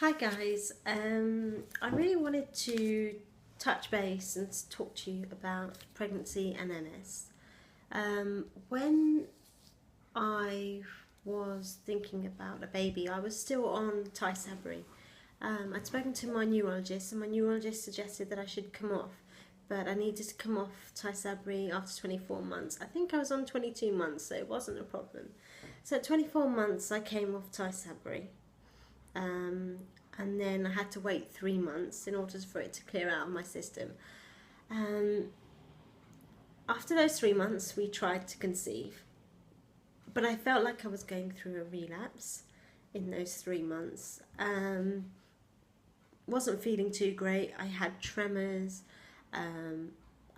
Hi guys, I really wanted to touch base and talk to you about pregnancy and MS. When I was thinking about a baby, I was still on Tysabri. I'd spoken to my neurologist, and my neurologist suggested that I should come off, but I needed to come off Tysabri after 24 months. I think I was on 22 months, so it wasn't a problem. So at 24 months, I came off Tysabri. And then I had to wait 3 months in order for it to clear out of my system. After those 3 months, we tried to conceive, but I felt like I was going through a relapse in those 3 months. Wasn't feeling too great. I had tremors. I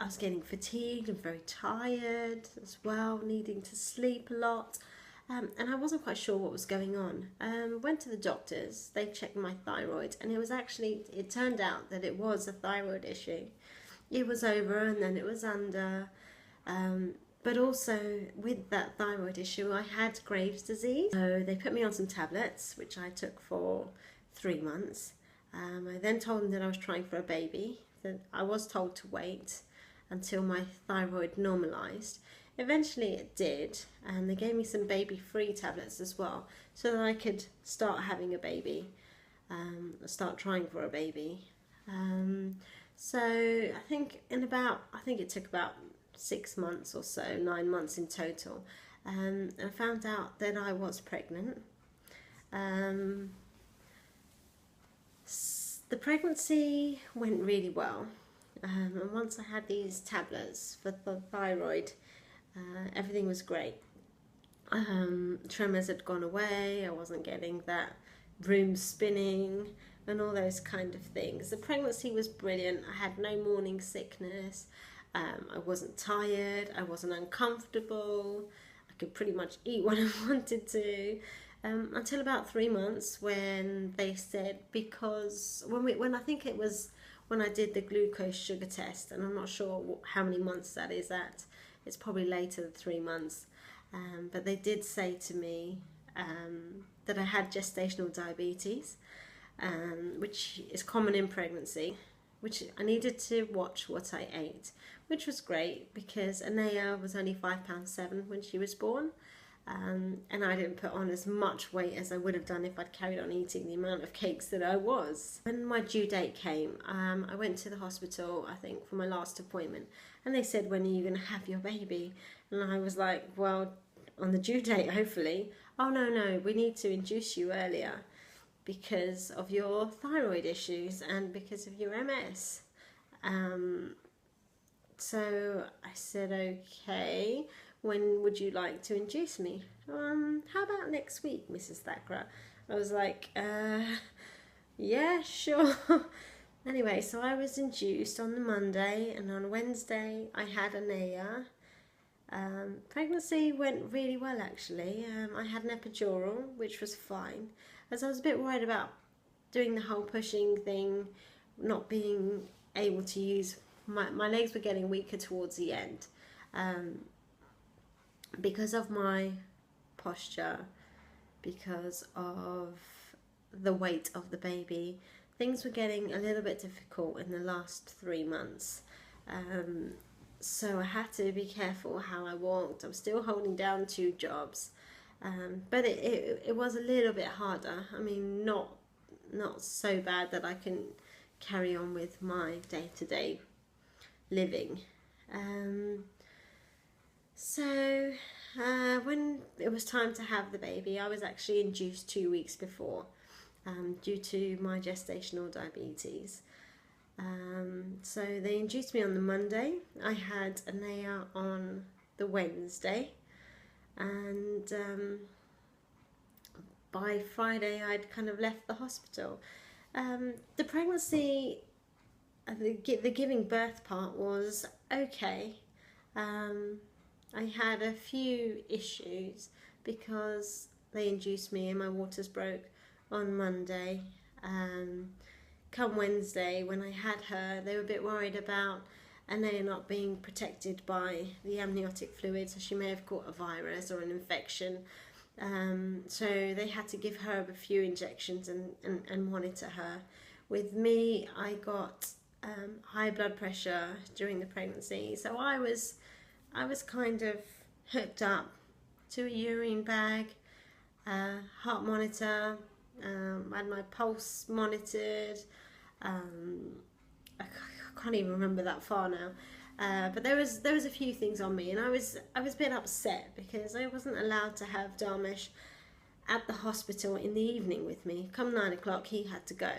was getting fatigued and very tired as well, needing to sleep a lot. And I wasn't quite sure what was going on. Went to the doctors, they checked my thyroid, and it turned out that it was a thyroid issue. It was over and then it was under, but also with that thyroid issue I had Graves' disease. So they put me on some tablets, which I took for 3 months. I then told them that I was trying for a baby, that I was told to wait until my thyroid normalised. Eventually it did, and they gave me some baby-free tablets as well, so that I could start having a baby, start trying for a baby. So I think it took about 6 months or so, 9 months in total, and I found out that I was pregnant. The pregnancy went really well, and once I had these tablets for the thyroid, everything was great. Tremors had gone away, I wasn't getting that room spinning and all those kind of things. The pregnancy was brilliant. I had no morning sickness, I wasn't tired, I wasn't uncomfortable, I could pretty much eat when I wanted to, until about 3 months when they said, because when I think it was when I did the glucose sugar test, and I'm not sure how many months that is at, it's probably later than 3 months, but they did say to me that I had gestational diabetes, which is common in pregnancy, which I needed to watch what I ate, which was great because Anaya was only £5.7 when she was born, and I didn't put on as much weight as I would have done if I'd carried on eating the amount of cakes that I was. When my due date came, I went to the hospital, I think, for my last appointment, and they said, when are you going to have your baby? And I was like, well, on the due date, hopefully. Oh, no, we need to induce you earlier because of your thyroid issues and because of your MS. So I said, okay, when would you like to induce me? How about next week, Mrs. Thakra? I was like, yeah, sure. Anyway, so I was induced on the Monday, and on Wednesday I had Anaya. Pregnancy went really well, actually. I had an epidural, which was fine, as I was a bit worried about doing the whole pushing thing, not being able to use my legs were getting weaker towards the end, because of my posture, because of the weight of the baby. Things were getting a little bit difficult in the last 3 months, so I had to be careful how I walked. I was still holding down 2 jobs, but it was a little bit harder. I mean, not so bad that I can carry on with my day-to-day living. So when it was time to have the baby, I was actually induced 2 weeks before, due to my gestational diabetes. So they induced me on the Monday. I had Anaya on the Wednesday, and by Friday I'd kind of left the hospital. The pregnancy, the giving birth part was okay. I had a few issues because they induced me and my waters broke on Monday. Come Wednesday, when I had her, they were a bit worried about Anaya not being protected by the amniotic fluid, so she may have caught a virus or an infection. So they had to give her a few injections and monitor her. With me, I got high blood pressure during the pregnancy, so I was kind of hooked up to a urine bag, heart monitor, had my pulse monitored. I can't even remember that far now. But there was a few things on me, and I was a bit upset because I wasn't allowed to have Dharmesh at the hospital in the evening with me. Come 9 o'clock, he had to go,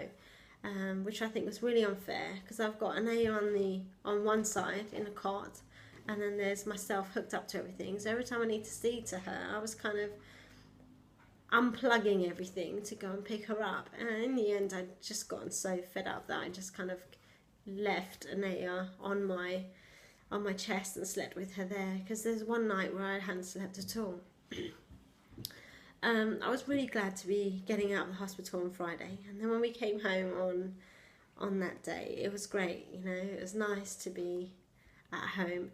which I think was really unfair because I've got Anaya on one side in a cot, and then there's myself hooked up to everything. So every time I need to see to her, I was kind of unplugging everything to go and pick her up. And in the end, I'd just gotten so fed up that I just kind of left Anaya on my chest and slept with her there, because there's one night where I hadn't slept at all. I was really glad to be getting out of the hospital on Friday, and then when we came home on that day, it was great. You know, it was nice to be at home.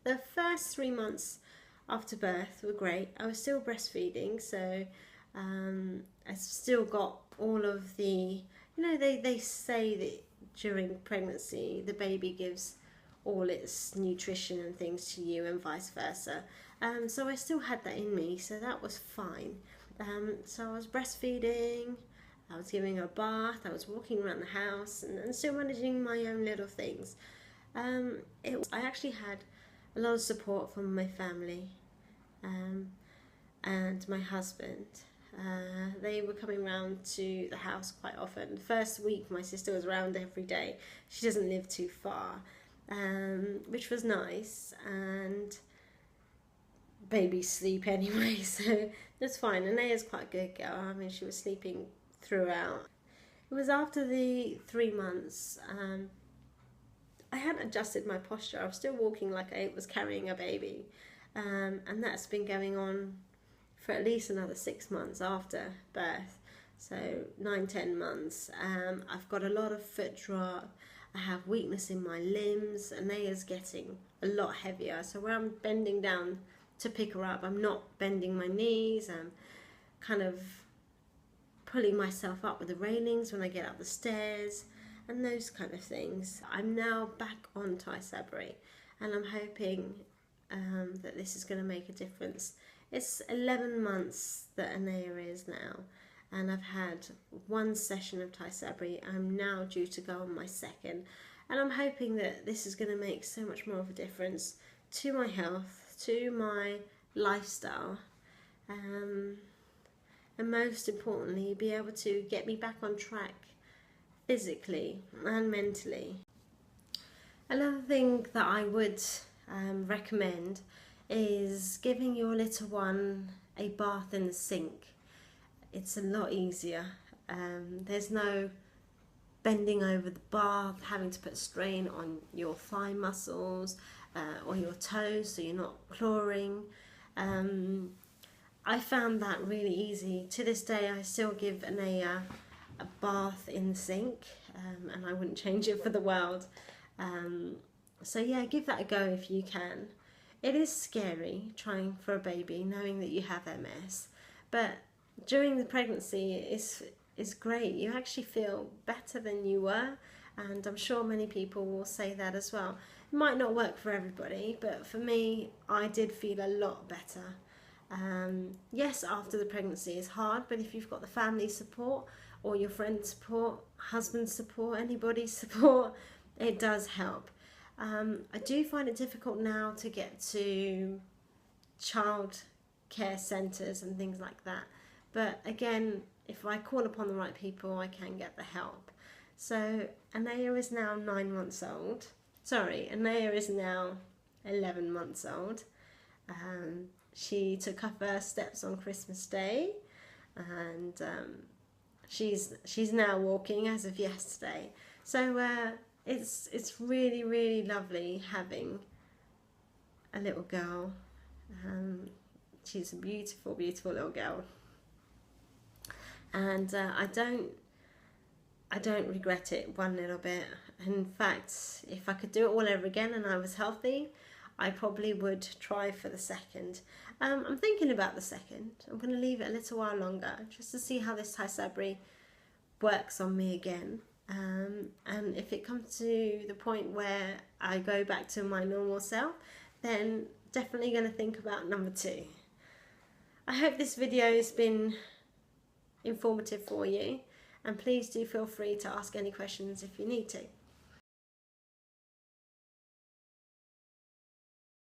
The first 3 months after birth were great. I was still breastfeeding, so I still got all of the, you know, they say that during pregnancy the baby gives all its nutrition and things to you and vice versa. So I still had that in me, so that was fine. So I was breastfeeding, I was giving her a bath, I was walking around the house and still managing my own little things. I actually had a lot of support from my family and my husband. They were coming round to the house quite often. The first week my sister was around every day. She doesn't live too far, which was nice, and babies sleep anyway, so that's fine. Anaya's quite a good girl. I mean, she was sleeping throughout. It was after the 3 months. I hadn't adjusted my posture. I was still walking like I was carrying a baby, and that's been going on for at least another 6 months after birth, so 9-10 months. I've got a lot of foot drop. I have weakness in my limbs. Anaya's getting a lot heavier, so where I'm bending down to pick her up, I'm not bending my knees. I'm kind of pulling myself up with the railings when I get up the stairs and those kind of things. I'm now back on Tysabri, and I'm hoping that this is going to make a difference. It's 11 months that Anaya is now, and I've had 1 session of Tysabri. I'm now due to go on my second, and I'm hoping that this is going to make so much more of a difference to my health, to my lifestyle, and most importantly, be able to get me back on track physically and mentally. Another thing that I would recommend is giving your little one a bath in the sink. It's a lot easier. There's no bending over the bath, having to put strain on your thigh muscles or your toes so you're not clawing. I found that really easy. To this day I still give Anaya a bath in the sink, and I wouldn't change it for the world. So yeah, give that a go if you can. It is scary trying for a baby, knowing that you have MS, but during the pregnancy is great. You actually feel better than you were, and I'm sure many people will say that as well. It might not work for everybody, but for me, I did feel a lot better. Yes, after the pregnancy is hard, but if you've got the family support or your friend's support, husband's support, anybody's support, it does help. I do find it difficult now to get to child care centres and things like that, but again, if I call upon the right people, I can get the help. So Anaya is now 9 months old. Sorry, Anaya is now 11 months old. She took her first steps on Christmas Day, and she's now walking as of yesterday. So it's really, really lovely having a little girl. She's a beautiful, beautiful little girl, and I don't regret it one little bit. In fact, if I could do it all over again and I was healthy, I probably would try for the second. I'm thinking about the second. I'm going to leave it a little while longer just to see how this Tysabri works on me again. And if it comes to the point where I go back to my normal self, then definitely going to think about number 2. I hope this video has been informative for you, and please do feel free to ask any questions if you need to.